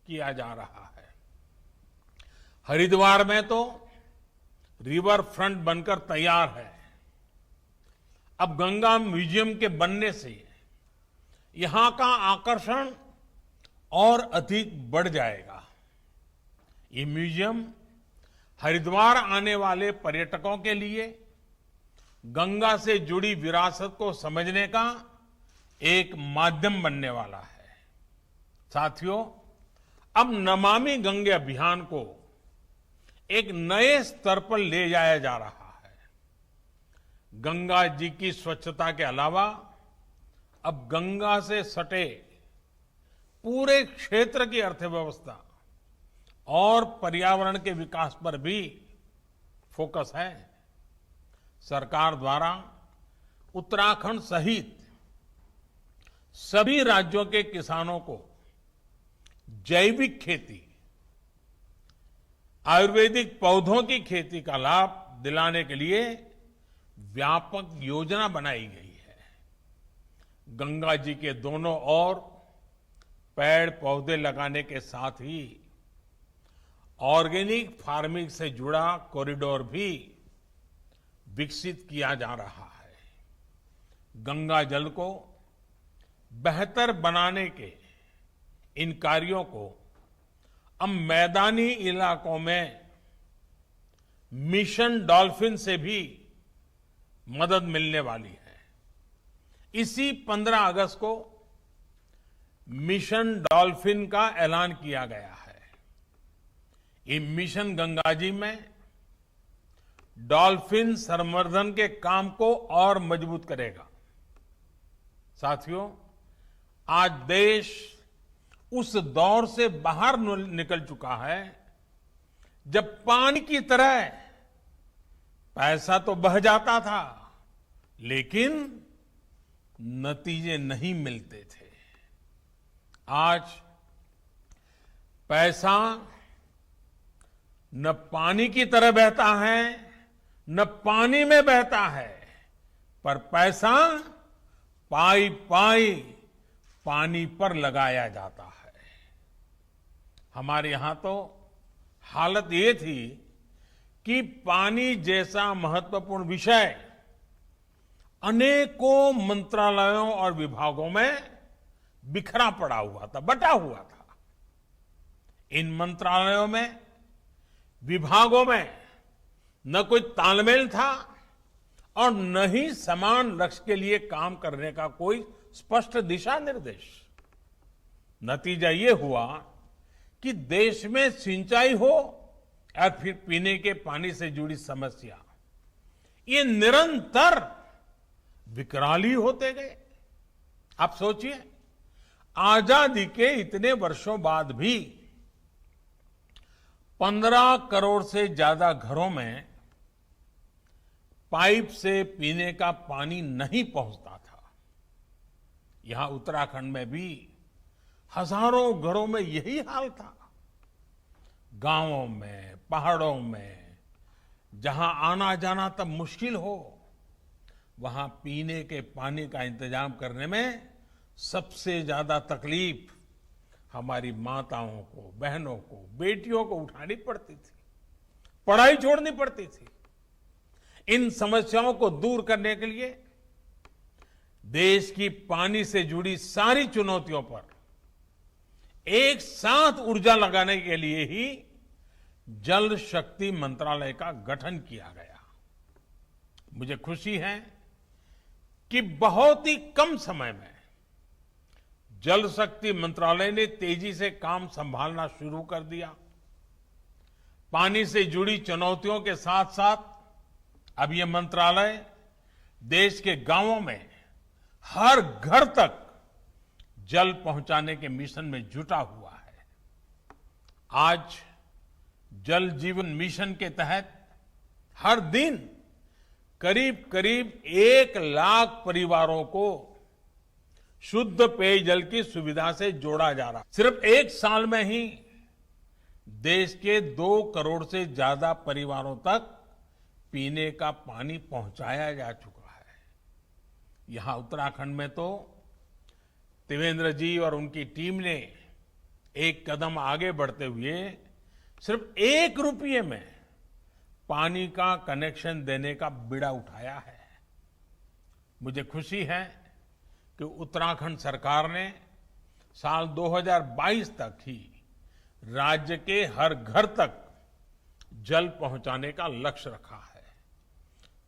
किया जा रहा है। हरिद्वार में तो रिवर फ्रंट बनकर तैयार है। अब गंगा म्यूजियम के बनने से यहां का आकर्षण और अधिक बढ़ जाएगा। ये म्यूजियम हरिद्वार आने वाले पर्यटकों के लिए गंगा से जुड़ी विरासत को समझने का एक माध्यम बनने वाला है। साथियों, अब नमामि गंगे अभियान को एक नए स्तर पर ले जाया जा रहा है। गंगा जी की स्वच्छता के अलावा अब गंगा से सटे पूरे क्षेत्र की अर्थव्यवस्था और पर्यावरण के विकास पर भी फोकस है। सरकार द्वारा उत्तराखंड सहित सभी राज्यों के किसानों को जैविक खेती, आयुर्वेदिक पौधों की खेती का लाभ दिलाने के लिए व्यापक योजना बनाई गई है। गंगा जी के दोनों ओर पेड़ पौधे लगाने के साथ ही ऑर्गेनिक फार्मिंग से जुड़ा कॉरिडोर भी विकसित किया जा रहा है। गंगा जल को बेहतर बनाने के इन कार्यों को अब मैदानी इलाकों में मिशन डॉल्फिन से भी मदद मिलने वाली है। इसी 15 अगस्त को मिशन डॉल्फिन का ऐलान किया गया है। ये मिशन गंगा जी में डॉल्फिन संवर्धन के काम को और मजबूत करेगा। साथियों, आज देश उस दौर से बाहर निकल चुका है जब पानी की तरह पैसा तो बह जाता था लेकिन नतीजे नहीं मिलते थे। आज पैसा न पानी की तरह बहता है न पानी में बहता है, पर पैसा पाई पाई पानी पर लगाया जाता है। हमारे यहां तो हालत ये थी कि पानी जैसा महत्वपूर्ण विषय अनेकों मंत्रालयों और विभागों में बिखरा पड़ा हुआ था, बटा हुआ था। इन मंत्रालयों में, विभागों में न कोई तालमेल था और न ही समान लक्ष्य के लिए काम करने का कोई स्पष्ट दिशा निर्देश। नतीजा ये हुआ कि देश में सिंचाई हो और फिर पीने के पानी से जुड़ी समस्या, ये निरंतर विकराली होते गए। आप सोचिए, आजादी के इतने वर्षों बाद भी 15 करोड़ से ज्यादा घरों में पाइप से पीने का पानी नहीं पहुंचता था। यहां उत्तराखंड में भी हजारों घरों में यही हाल था। गांवों में, पहाड़ों में जहां आना जाना तब मुश्किल हो, वहां पीने के पानी का इंतजाम करने में सबसे ज्यादा तकलीफ हमारी माताओं को, बहनों को, बेटियों को उठानी पड़ती थी, पढ़ाई छोड़नी पड़ती थी। इन समस्याओं को दूर करने के लिए देश की पानी से जुड़ी सारी चुनौतियों पर एक साथ ऊर्जा लगाने के लिए ही जल शक्ति मंत्रालय का गठन किया गया। मुझे खुशी है कि बहुत ही कम समय में जल शक्ति मंत्रालय ने तेजी से काम संभालना शुरू कर दिया। पानी से जुड़ी चुनौतियों के साथ साथ अब यह मंत्रालय देश के गांवों में हर घर तक जल पहुंचाने के मिशन में जुटा हुआ है। आज जल जीवन मिशन के तहत हर दिन करीब करीब 1 लाख परिवारों को शुद्ध पेयजल की सुविधा से जोड़ा जा रहा है। सिर्फ 1 साल में ही देश के 2 करोड़ से ज्यादा परिवारों तक पीने का पानी पहुंचाया जा चुका है। यहां उत्तराखंड में तो त्रिवेंद्र जी और उनकी टीम ने एक कदम आगे बढ़ते हुए सिर्फ 1 रुपये में पानी का कनेक्शन देने का बीड़ा उठाया है। मुझे खुशी है कि उत्तराखंड सरकार ने साल 2022 तक ही राज्य के हर घर तक जल पहुंचाने का लक्ष्य रखा है।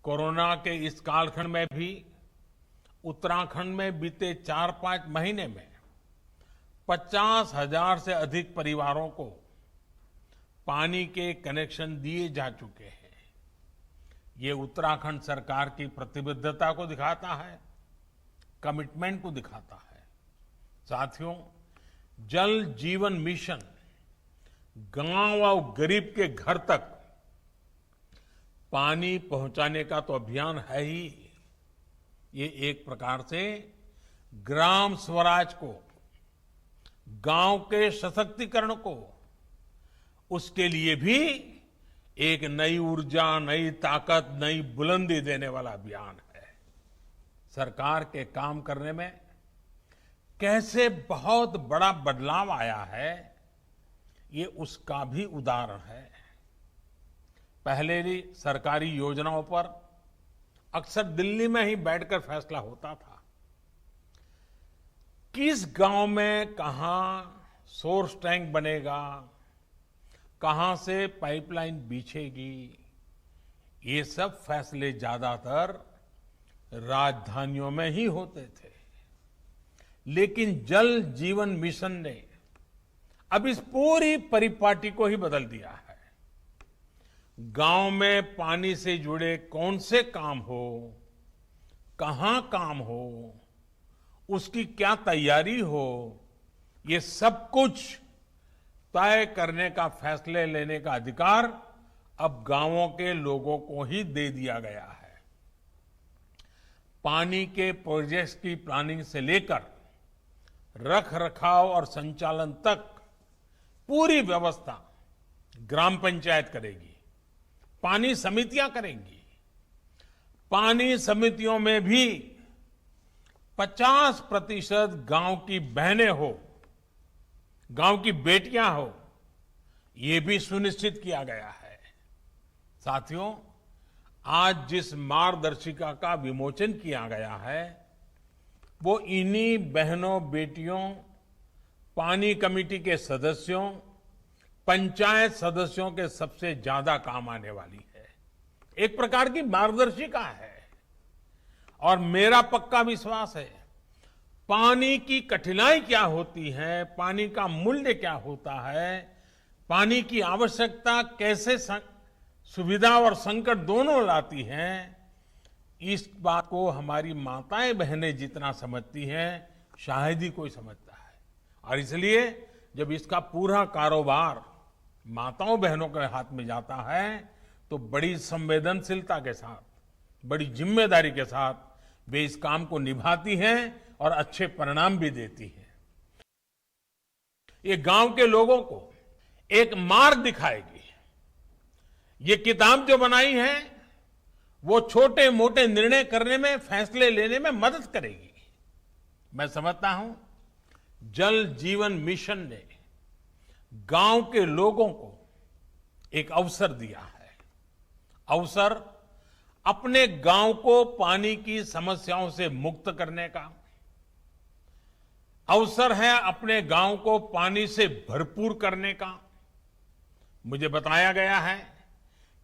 कोरोना के इस कालखंड में भी उत्तराखंड में बीते 4-5 महीने में 50,000 से अधिक परिवारों को पानी के कनेक्शन दिए जा चुके हैं। ये उत्तराखंड सरकार की प्रतिबद्धता को दिखाता है, कमिटमेंट को दिखाता है। साथियों, जल जीवन मिशन गांव और गरीब के घर तक पानी पहुंचाने का तो अभियान है ही। ये एक प्रकार से ग्राम स्वराज को, गांव के सशक्तिकरण को, उसके लिए भी एक नई ऊर्जा, नई ताकत, नई बुलंदी देने वाला अभियान है। सरकार के काम करने में कैसे बहुत बड़ा बदलाव आया है, ये उसका भी उदाहरण है। पहले भी सरकारी योजनाओं पर अक्सर दिल्ली में ही बैठकर फैसला होता था। किस गांव में कहां सोर्स टैंक बनेगा, कहां से पाइपलाइन बिछेगी, ये सब फैसले ज्यादातर राजधानियों में ही होते थे। लेकिन जल जीवन मिशन ने अब इस पूरी परिपाटी को ही बदल दिया है। गांव में पानी से जुड़े कौन से काम हो, कहां काम हो, उसकी क्या तैयारी हो, ये सब कुछ तय करने का, फैसले लेने का अधिकार अब गांवों के लोगों को ही दे दिया गया है। पानी के प्रोजेक्ट्स की प्लानिंग से लेकर रख रखाव और संचालन तक पूरी व्यवस्था ग्राम पंचायत करेगी, पानी समितियां करेंगी। पानी समितियों में भी 50% गांव की बहनें हो, गांव की बेटियां हो, ये भी सुनिश्चित किया गया है। साथियों, आज जिस मार्गदर्शिका का विमोचन किया गया है, वो इन्हीं बहनों, बेटियों, पानी कमेटी के सदस्यों, पंचायत सदस्यों के सबसे ज्यादा काम आने वाली है। एक प्रकार की मार्गदर्शिका है। और मेरा पक्का विश्वास है, पानी की कठिनाई क्या होती है, पानी का मूल्य क्या होता है, पानी की आवश्यकता कैसे सुविधा और संकट दोनों लाती है, इस बात को हमारी माताएं बहनें जितना समझती हैं, शायद ही कोई समझता है। और इसलिए जब इसका पूरा कारोबार माताओं बहनों के हाथ में जाता है, तो बड़ी संवेदनशीलता के साथ, बड़ी जिम्मेदारी के साथ वे इस काम को निभाती हैं और अच्छे परिणाम भी देती हैं। ये गांव के लोगों को एक मार्ग दिखाएगी। ये किताब जो बनाई है, वो छोटे मोटे निर्णय करने में, फैसले लेने में मदद करेगी। मैं समझता हूं, जल जीवन मिशन ने गांव के लोगों को एक अवसर दिया है। अवसर अपने गांव को पानी की समस्याओं से मुक्त करने का, अवसर है अपने गांव को पानी से भरपूर करने का। मुझे बताया गया है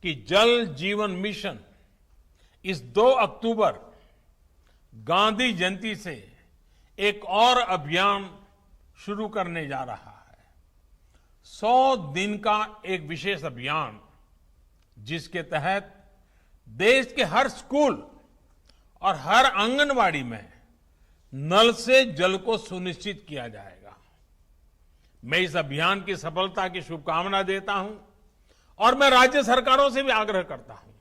कि जल जीवन मिशन इस 2 अक्टूबर गांधी जयंती से एक और अभियान शुरू करने जा रहा है। 100 दिन का एक विशेष अभियान, जिसके तहत देश के हर स्कूल और हर आंगनवाड़ी में नल से जल को सुनिश्चित किया जाएगा। मैं इस अभियान की सफलता की शुभकामना देता हूं और मैं राज्य सरकारों से भी आग्रह करता हूं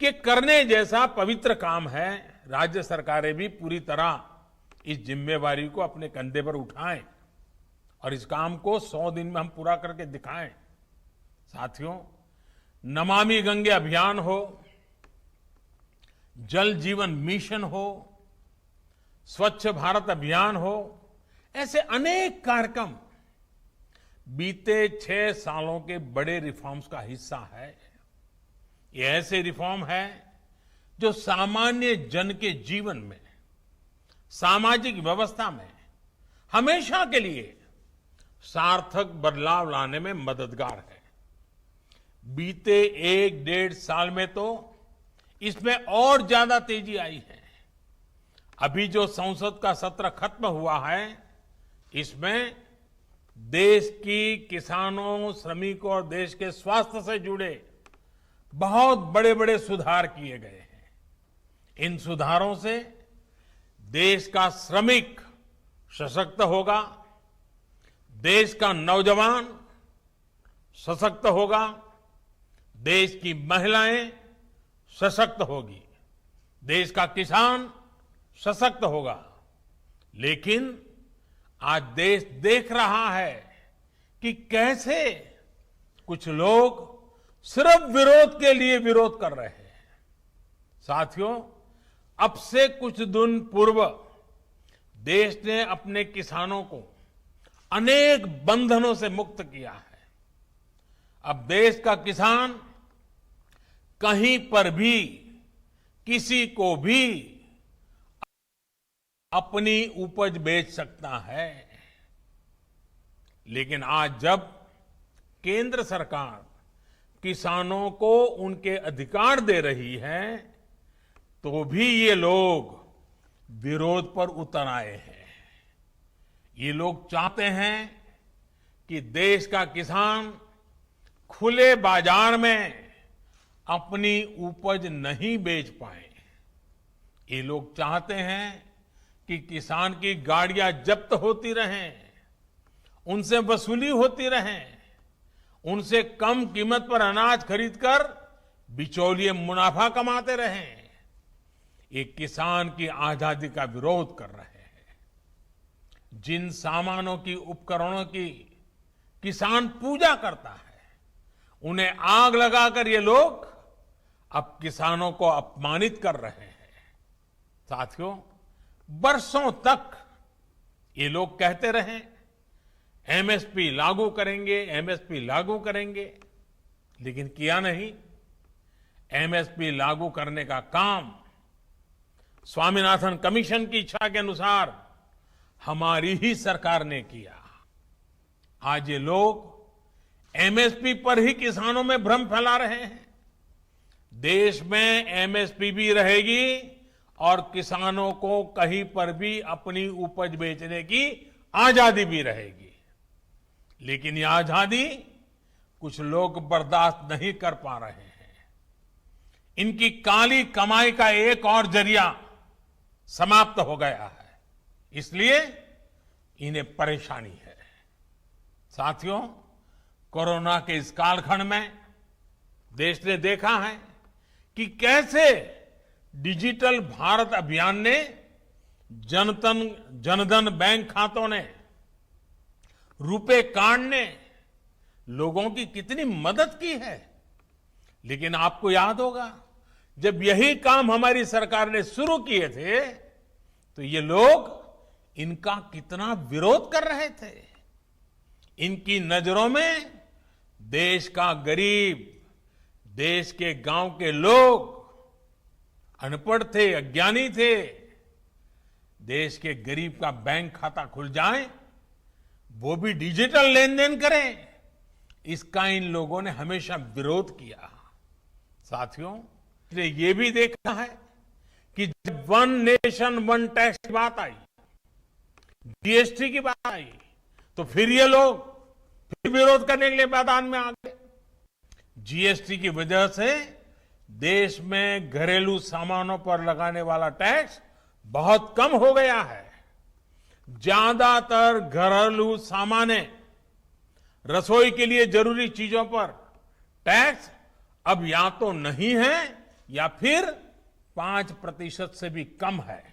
कि करने जैसा पवित्र काम है, राज्य सरकारें भी पूरी तरह इस जिम्मेवारी को अपने कंधे पर उठाएं और इस काम को 100 दिन में हम पूरा करके दिखाएं। साथियों, नमामि गंगे अभियान हो, जल जीवन मिशन हो, स्वच्छ भारत अभियान हो, ऐसे अनेक कार्यक्रम बीते 6 सालों के बड़े रिफॉर्म्स का हिस्सा है। ये ऐसे रिफॉर्म है जो सामान्य जन के जीवन में, सामाजिक व्यवस्था में हमेशा के लिए सार्थक बदलाव लाने में मददगार है। बीते 1-1.5 साल में तो इसमें और ज्यादा तेजी आई है। अभी जो संसद का सत्र खत्म हुआ है, इसमें देश की किसानों, श्रमिकों और देश के स्वास्थ्य से जुड़े बहुत बड़े बड़े सुधार किए गए हैं। इन सुधारों से देश का श्रमिक सशक्त होगा, देश का नौजवान सशक्त होगा, देश की महिलाएं सशक्त होगी, देश का किसान सशक्त होगा। लेकिन आज देश देख रहा है कि कैसे कुछ लोग सिर्फ विरोध के लिए विरोध कर रहे हैं। साथियों, अब से कुछ दिन पूर्व देश ने अपने किसानों को अनेक बंधनों से मुक्त किया है। अब देश का किसान कहीं पर भी, किसी को भी अपनी उपज बेच सकता है। लेकिन आज जब केंद्र सरकार किसानों को उनके अधिकार दे रही है, तो भी ये लोग विरोध पर उतर आए हैं। ये लोग चाहते हैं कि देश का किसान खुले बाजार में अपनी उपज नहीं बेच पाए। ये लोग चाहते हैं कि किसान की गाड़ियां जब्त होती रहें, उनसे वसूली होती रहें, उनसे कम कीमत पर अनाज खरीदकर बिचौलिए मुनाफा कमाते रहें। ये किसान की आजादी का विरोध कर रहे हैं। जिन सामानों की, उपकरणों की किसान पूजा करता है, उन्हें आग लगाकर ये लोग अब किसानों को अपमानित कर रहे हैं। साथियों, बरसों तक ये लोग कहते रहे एमएसपी लागू करेंगे, एमएसपी लागू करेंगे, लेकिन किया नहीं। एमएसपी लागू करने का काम स्वामीनाथन कमीशन की इच्छा के अनुसार हमारी ही सरकार ने किया। आज ये लोग एमएसपी पर ही किसानों में भ्रम फैला रहे हैं। देश में एमएसपी भी रहेगी और किसानों को कहीं पर भी अपनी उपज बेचने की आजादी भी रहेगी। लेकिन यह आजादी कुछ लोग बर्दाश्त नहीं कर पा रहे हैं। इनकी काली कमाई का एक और जरिया समाप्त हो गया है, इसलिए इन्हें परेशानी है। साथियों, कोरोना के इस कालखंड में देश ने देखा है कि कैसे डिजिटल भारत अभियान ने, जनधन बैंक खातों ने, रुपे कार्ड ने लोगों की कितनी मदद की है। लेकिन आपको याद होगा, जब यही काम हमारी सरकार ने शुरू किए थे, तो ये लोग इनका कितना विरोध कर रहे थे। इनकी नजरों में देश का गरीब, देश के गांव के लोग अनपढ़ थे, अज्ञानी थे। देश के गरीब का बैंक खाता खुल जाए, वो भी डिजिटल लेन देन करें, इसका इन लोगों ने हमेशा विरोध किया। साथियों, इसलिए ये भी देखा है कि जब वन नेशन वन टैक्स की बात आई, जीएसटी की बात आई, तो फिर ये लोग फिर विरोध करने के लिए मैदान में आ गए। जीएसटी की वजह से देश में घरेलू सामानों पर लगाने वाला टैक्स बहुत कम हो गया है। ज्यादातर घरेलू सामान, रसोई के लिए जरूरी चीजों पर टैक्स अब या तो नहीं है या फिर 5% से भी कम है।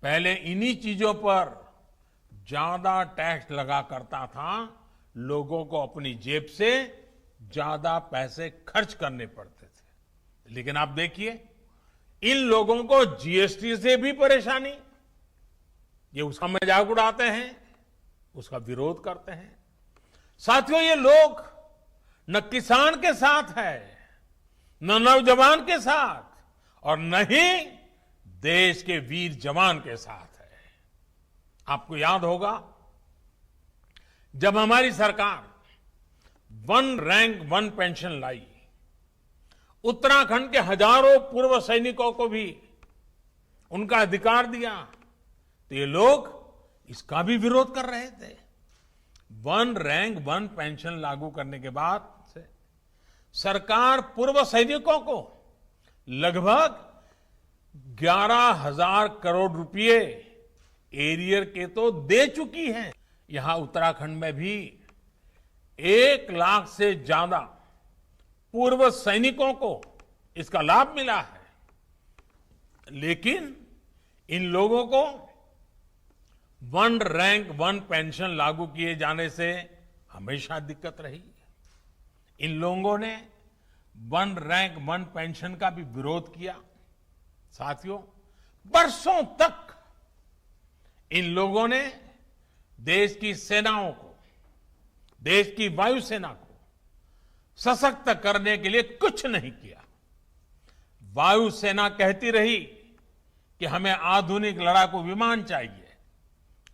पहले इन्हीं चीजों पर ज्यादा टैक्स लगा करता था, लोगों को अपनी जेब से ज्यादा पैसे खर्च करने पड़ते थे। लेकिन आप देखिए, इन लोगों को जीएसटी से भी परेशानी, ये उसका मजाक उड़ाते हैं, उसका विरोध करते हैं। साथियों, ये लोग न किसान के साथ है, न नौजवान के साथ और न ही देश के वीर जवान के साथ है। आपको याद होगा, जब हमारी सरकार वन रैंक वन पेंशन लाई, उत्तराखंड के हजारों पूर्व सैनिकों को भी उनका अधिकार दिया, तो ये लोग इसका भी विरोध कर रहे थे। वन रैंक वन पेंशन लागू करने के बाद से सरकार पूर्व सैनिकों को लगभग 11,000 करोड़ रुपए एरियर के तो दे चुकी है। यहां उत्तराखंड में भी 1 लाख से ज्यादा पूर्व सैनिकों को इसका लाभ मिला है। लेकिन इन लोगों को वन रैंक वन पेंशन लागू किए जाने से हमेशा दिक्कत रही। इन लोगों ने वन रैंक वन पेंशन का भी विरोध किया। साथियों, बरसों तक इन लोगों ने देश की सेनाओं को, देश की वायुसेना को सशक्त करने के लिए कुछ नहीं किया। वायुसेना कहती रही कि हमें आधुनिक लड़ाकू विमान चाहिए,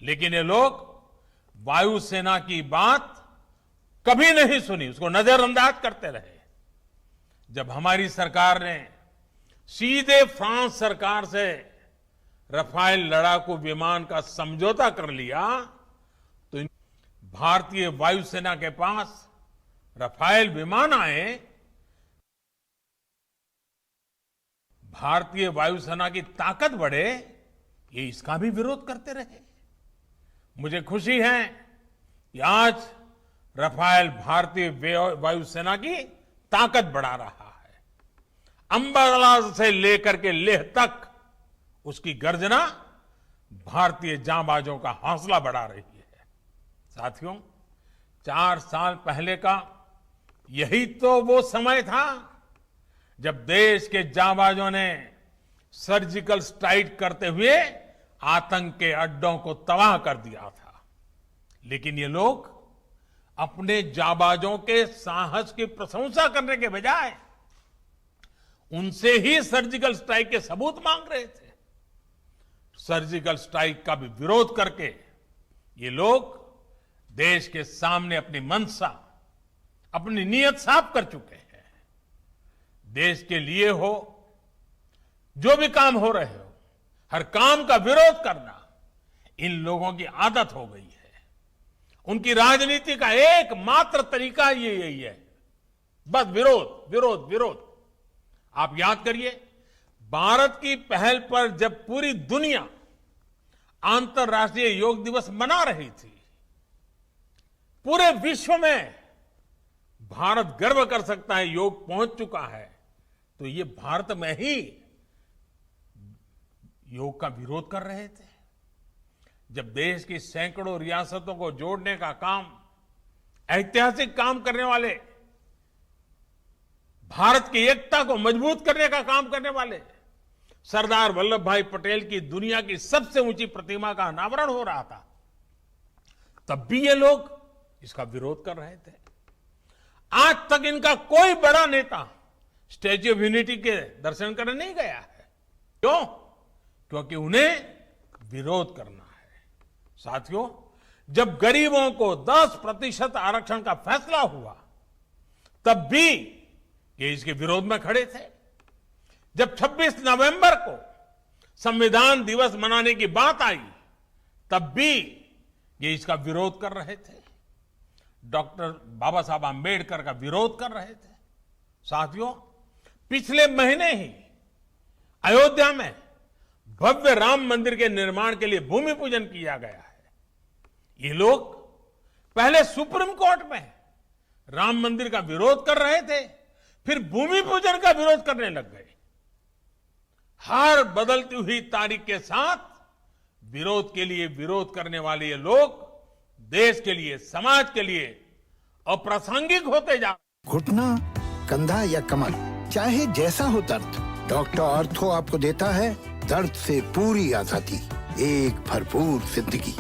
लेकिन ये लोग वायुसेना की बात कभी नहीं सुनी, उसको नजरअंदाज करते रहे। जब हमारी सरकार ने सीधे फ्रांस सरकार से रफाल लड़ाकू विमान का समझौता कर लिया, तो भारतीय वायुसेना के पास रफाल विमान आए, भारतीय वायुसेना की ताकत बढ़े, ये इसका भी विरोध करते रहे। मुझे खुशी है कि आज रफाल भारतीय वायुसेना की ताकत बढ़ा रहा है। अंबाला से लेकर के लेह तक उसकी गर्जना भारतीय जांबाजों का हौसला बढ़ा रही है। साथियों, 4 साल पहले का यही तो वो समय था जब देश के जांबाजों ने सर्जिकल स्ट्राइक करते हुए आतंक के अड्डों को तबाह कर दिया था। लेकिन ये लोग अपने जांबाजों के साहस की प्रशंसा करने के बजाय उनसे ही सर्जिकल स्ट्राइक के सबूत मांग रहे थे। सर्जिकल स्ट्राइक का भी विरोध करके ये लोग देश के सामने अपनी मंशा, अपनी नीयत साफ कर चुके हैं। देश के लिए हो, जो भी काम हो रहे हो, हर काम का विरोध करना इन लोगों की आदत हो गई है। उनकी राजनीति का एकमात्र तरीका ये यही है, बस विरोध विरोध विरोध। आप याद करिए, भारत की पहल पर जब पूरी दुनिया अंतर्राष्ट्रीय योग दिवस मना रही थी, पूरे विश्व में भारत गर्व कर सकता है योग पहुंच चुका है, तो ये भारत में ही योग का विरोध कर रहे थे। जब देश की सैकड़ों रियासतों को जोड़ने का काम, ऐतिहासिक काम करने वाले, भारत की एकता को मजबूत करने का काम करने वाले सरदार वल्लभ भाई पटेल की दुनिया की सबसे ऊंची प्रतिमा का अनावरण हो रहा था, तब भी ये लोग इसका विरोध कर रहे थे। आज तक इनका कोई बड़ा नेता स्टैच्यू ऑफ यूनिटी के दर्शन करने नहीं गया है। क्यों? क्योंकि उन्हें विरोध करना है। साथियों, जब गरीबों को 10% आरक्षण का फैसला हुआ, तब भी ये इसके विरोध में खड़े थे। जब 26 नवंबर को संविधान दिवस मनाने की बात आई, तब भी ये इसका विरोध कर रहे थे। डॉक्टर बाबा साहब आंबेडकर का विरोध कर रहे थे। साथियों, पिछले महीने ही अयोध्या में भव्य राम मंदिर के निर्माण के लिए भूमि पूजन किया गया है। ये लोग पहले सुप्रीम कोर्ट में राम मंदिर का विरोध कर रहे थे, फिर भूमि पूजन का विरोध करने लग गए। हर बदलती हुई तारीख के साथ विरोध के लिए विरोध करने वाले ये लोग देश के लिए, समाज के लिए अप्रासंगिक होते जा रहे। घुटना, कंधा या कमर, चाहे जैसा हो दर्द, डॉक्टर ऑर्थो आपको देता है दर्द से पूरी आजादी, एक भरपूर जिंदगी।